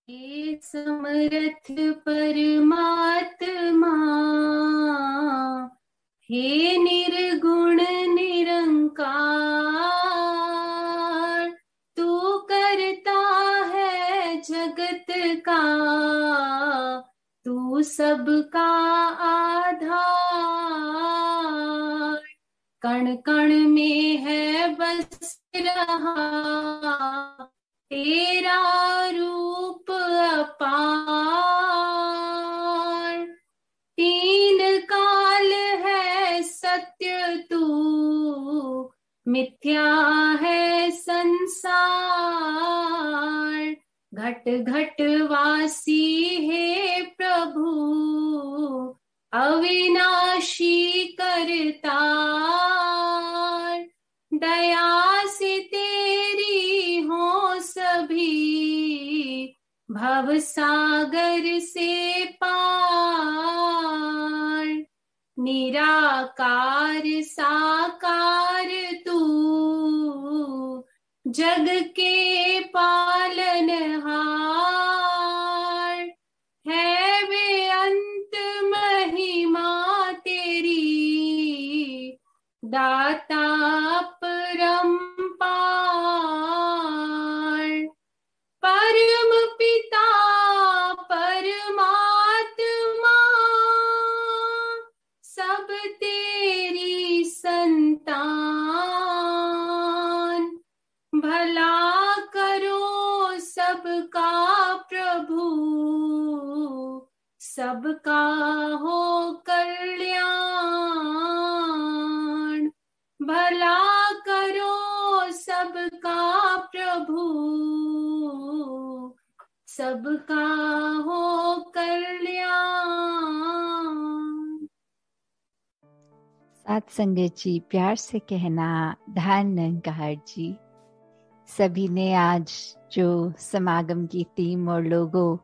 हे समर्थ परमात्मा, हे निर्गुण निरंकार, तू करता है जगत का, तू सबका आधार। कण कण में है बस रहा तेरा रूप अपार। तीन काल है सत्य तू, मिथ्या है संसार। घट घट वासी हे प्रभु, अविनाशी करतार। दया से तेरी हो सभी, भव सागर से पार। निराकार साकार तू, जग के पालनहार। है बेअंत महिमा तेरी, दाता परम्पार। परम पिता परमात्मा, सब तेरी संतान। भला करो सबका प्रभु, सबका हो कल्याण। भला करो सबका प्रभु, सबका हो कल्याण। साथ संगत जी, प्यार से कहना धन निरंकार जी। सभी ने आज जो समागम की थीम और लोगो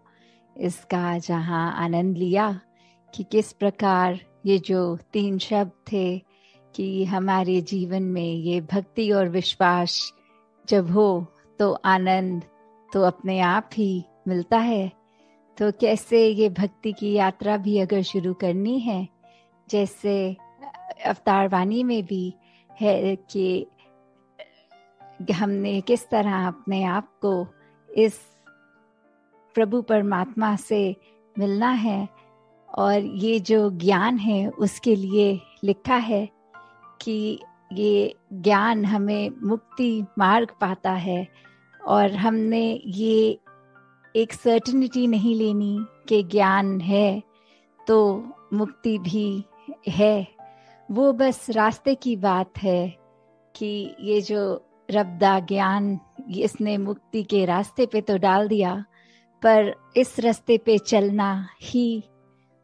इसका जहां आनंद लिया कि किस प्रकार ये जो 3 शब्द थे कि हमारे जीवन में ये भक्ति और विश्वास जब हो तो आनंद तो अपने आप ही मिलता है। तो कैसे ये भक्ति की यात्रा भी अगर शुरू करनी है, जैसे अवतार वाणी में भी है कि हमने किस तरह अपने आप को इस प्रभु परमात्मा से मिलना है, और ये जो ज्ञान है उसके लिए लिखा है कि ये ज्ञान हमें मुक्ति मार्ग पाता है। और हमने ये एक सर्टेनिटी नहीं लेनी कि ज्ञान है तो मुक्ति भी है। वो बस रास्ते की बात है कि ये जो रब्दा ज्ञान इसने मुक्ति के रास्ते पे तो डाल दिया, पर इस रास्ते पे चलना ही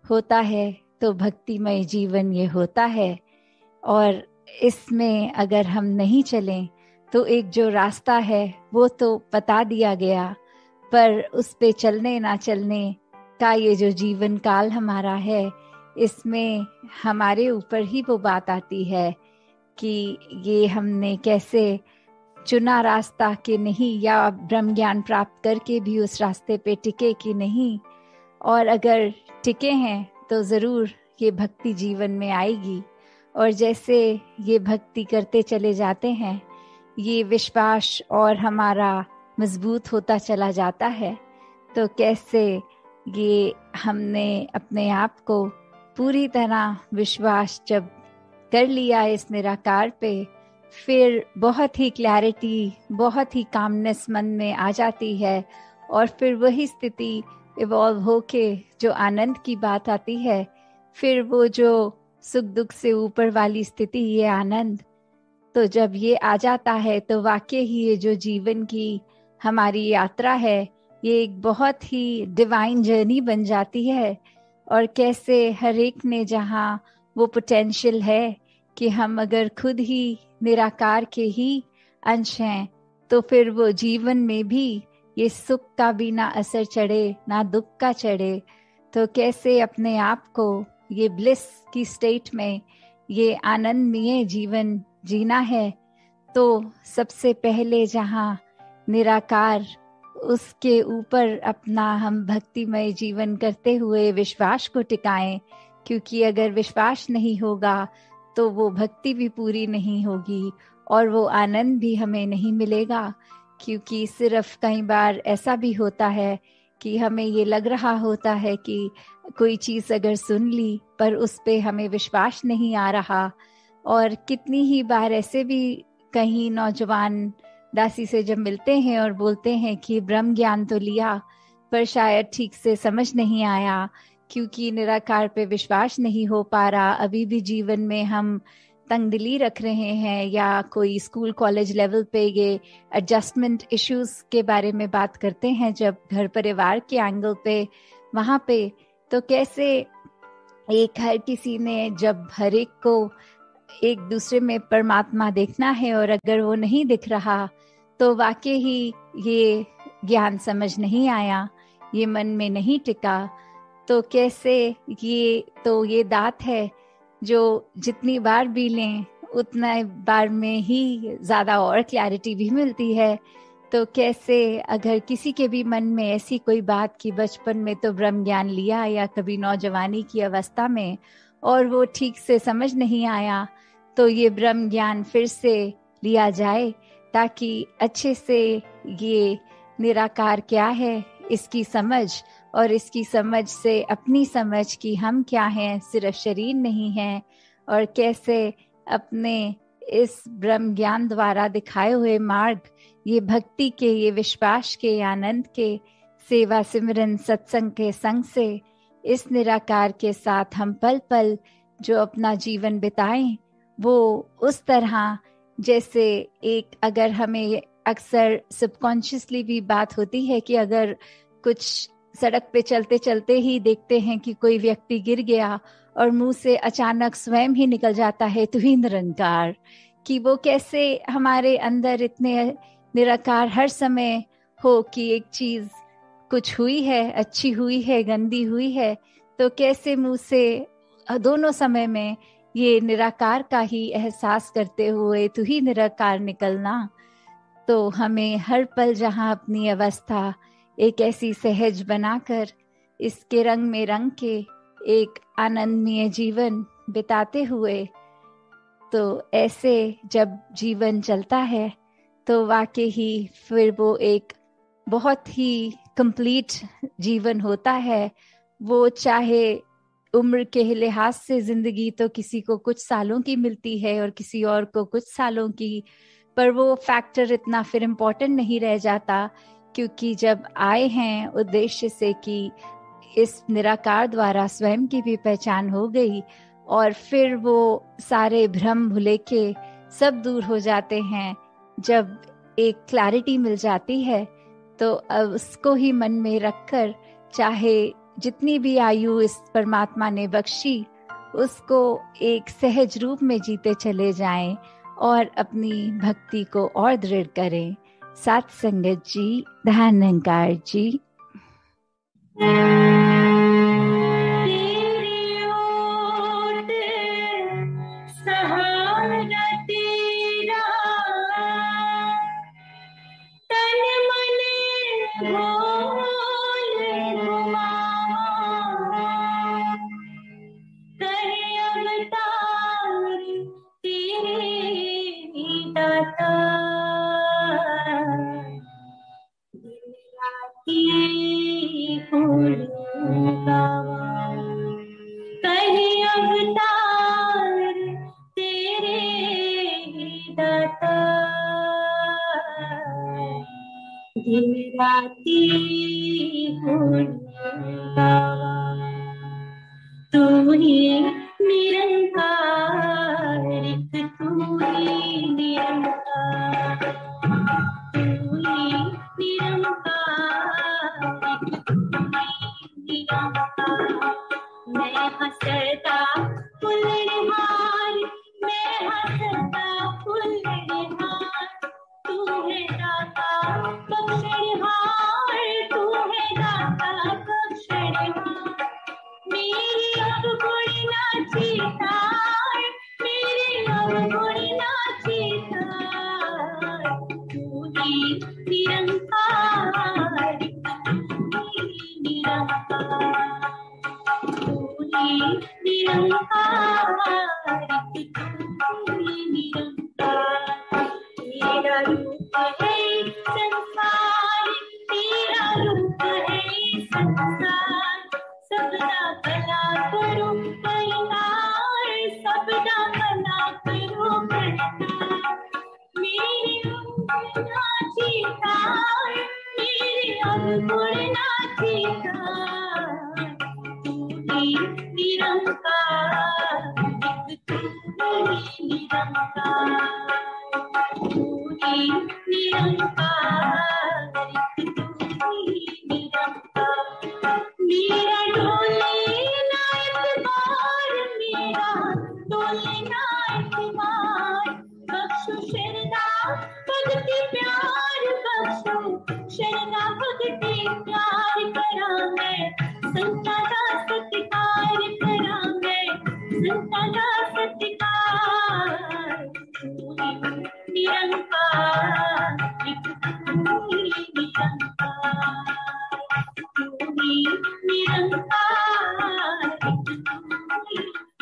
होता है तो भक्तिमय जीवन ये होता है। और इसमें अगर हम नहीं चलें तो एक जो रास्ता है वो तो बता दिया गया, पर उस पे चलने ना चलने का ये जो जीवन काल हमारा है, इसमें हमारे ऊपर ही वो बात आती है कि ये हमने कैसे चुना रास्ता कि नहीं, या ब्रह्म ज्ञान प्राप्त करके भी उस रास्ते पे टिके कि नहीं। और अगर टिके हैं तो ज़रूर ये भक्ति जीवन में आएगी। और जैसे ये भक्ति करते चले जाते हैं, ये विश्वास और हमारा मजबूत होता चला जाता है। तो कैसे ये हमने अपने आप को पूरी तरह विश्वास जब कर लिया इस निराकार पे, फिर बहुत ही क्लैरिटी, बहुत ही कामनेस मन में आ जाती है। और फिर वही स्थिति इवॉल्व होके जो आनंद की बात आती है, फिर वो जो सुख दुख से ऊपर वाली स्थिति, ये आनंद, तो जब ये आ जाता है तो वाकई ही ये जो जीवन की हमारी यात्रा है, ये एक बहुत ही डिवाइन जर्नी बन जाती है। और कैसे हर एक ने जहाँ वो पोटेंशियल है कि हम अगर खुद ही निराकार के ही अंश हैं, तो फिर वो जीवन में भी ये सुख का भी ना असर चढ़े ना दुख का चढ़े। तो कैसे अपने आप को ये ब्लिस की स्टेट में, ये आनंदमय जीवन जीना है, तो सबसे पहले जहाँ निराकार उसके ऊपर अपना हम भक्तिमय जीवन करते हुए विश्वास को टिकाएं, क्योंकि अगर विश्वास नहीं होगा तो वो भक्ति भी पूरी नहीं होगी और वो आनंद भी हमें नहीं मिलेगा। क्योंकि सिर्फ कई बार ऐसा भी होता है कि हमें ये लग रहा होता है कि कोई चीज़ अगर सुन ली पर उस पे हमें विश्वास नहीं आ रहा। और कितनी ही बार ऐसे भी कहीं नौजवान दासी से जब मिलते हैं और बोलते हैं कि ब्रह्म ज्ञान तो लिया पर शायद ठीक से समझ नहीं आया, क्योंकि निराकार पे विश्वास नहीं हो पा रहा। अभी भी जीवन में हम तंगदिली रख रहे हैं, या कोई स्कूल कॉलेज लेवल पे ये एडजस्टमेंट इश्यूज के बारे में बात करते हैं जब घर परिवार के एंगल पे, वहाँ पे तो कैसे एक हर किसी ने जब हर एक को एक दूसरे में परमात्मा देखना है और अगर वो नहीं दिख रहा तो वाकई ही ये ज्ञान समझ नहीं आया, ये मन में नहीं टिका। तो कैसे ये दात है जो जितनी बार भी लें उतना बार में ही ज़्यादा और क्लैरिटी भी मिलती है। तो कैसे अगर किसी के भी मन में ऐसी कोई बात कि बचपन में तो ब्रह्म ज्ञान लिया या कभी नौजवानी की अवस्था में और वो ठीक से समझ नहीं आया, तो ये ब्रह्म ज्ञान फिर से लिया जाए ताकि अच्छे से ये निराकार क्या है इसकी समझ, और इसकी समझ से अपनी समझ कि हम क्या हैं, सिर्फ शरीर नहीं है, और कैसे अपने इस ब्रह्म ज्ञान द्वारा दिखाए हुए मार्ग, ये भक्ति के, ये विश्वास के, आनंद के, सेवा सिमरन सत्संग के संग से इस निराकार के साथ हम पल पल जो अपना जीवन बिताएं, वो उस तरह जैसे एक, अगर हमें अक्सर सबकॉन्शियसली भी बात होती है कि अगर कुछ सड़क पे चलते चलते ही देखते हैं कि कोई व्यक्ति गिर गया और मुंह से अचानक स्वयं ही निकल जाता है तू ही निरंकार, कि वो कैसे हमारे अंदर इतने निराकार हर समय हो कि एक चीज कुछ हुई है, अच्छी हुई है, गंदी हुई है, तो कैसे मुंह से दोनों समय में ये निराकार का ही एहसास करते हुए तू ही निराकार निकलना। तो हमें हर पल जहाँ अपनी अवस्था एक ऐसी सहज बनाकर इसके रंग में रंग के एक आनंदमय जीवन बिताते हुए, तो ऐसे जब जीवन चलता है तो वाकई ही फिर वो एक बहुत ही कंप्लीट जीवन होता है। वो चाहे उम्र के लिहाज से जिंदगी तो किसी को कुछ सालों की मिलती है और किसी और को कुछ सालों की, पर वो फैक्टर इतना फिर इम्पोर्टेंट नहीं रह जाता, क्योंकि जब आए हैं उद्देश्य से कि इस निराकार द्वारा स्वयं की भी पहचान हो गई और फिर वो सारे भ्रम भुलेखे सब दूर हो जाते हैं। जब एक क्लैरिटी मिल जाती है तो अब उसको ही मन में रखकर चाहे जितनी भी आयु इस परमात्मा ने बख्शी उसको एक सहज रूप में जीते चले जाएं और अपनी भक्ति को और दृढ़ करें। साथ संगत जी, ध्यान निरंकार जी। तू ही निरंकार, तू ही निरंकार, तू ही निरंकार, मैं हंसता फुलहार, मैं हंसता फुलहार, तू है दाता बख्शहार, तू है दाता बख्शहार, मेरी अब कोई नाची तार, मेरी अब कोई नाची तार, संसार सबदा भला करो कल्याण सबदा भला करो कल्याण मेरे अंगना जीता मेरे अंगुण ना जीता तू ही निरंकार एक तू ही निरंकार तू ही निरंकार एक तू ही निरंकार मेरा डोले ना इतबार मेरा डोले ना इतबार बख्शो शरदा भक्ति प्यार बख्शो शरदा भक्ति प्यार करा मैं संता दा सत्कार करा मैं संता दा सत्कार तू ही निरंकार एक तू ही निरंकार तू ही निरंकार एक तू ही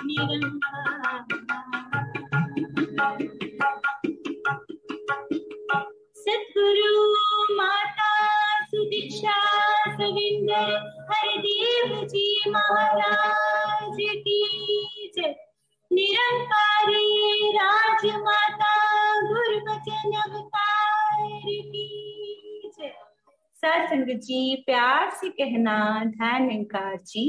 निरंकार सद्गुरु माता सुदीक्षा सविंदर हरिदेव जी महाराज की जय निरंकारी राजमाता गुरुवचन अवतार की जय। सत्संग जी प्यार से कहना धन निरंकार जी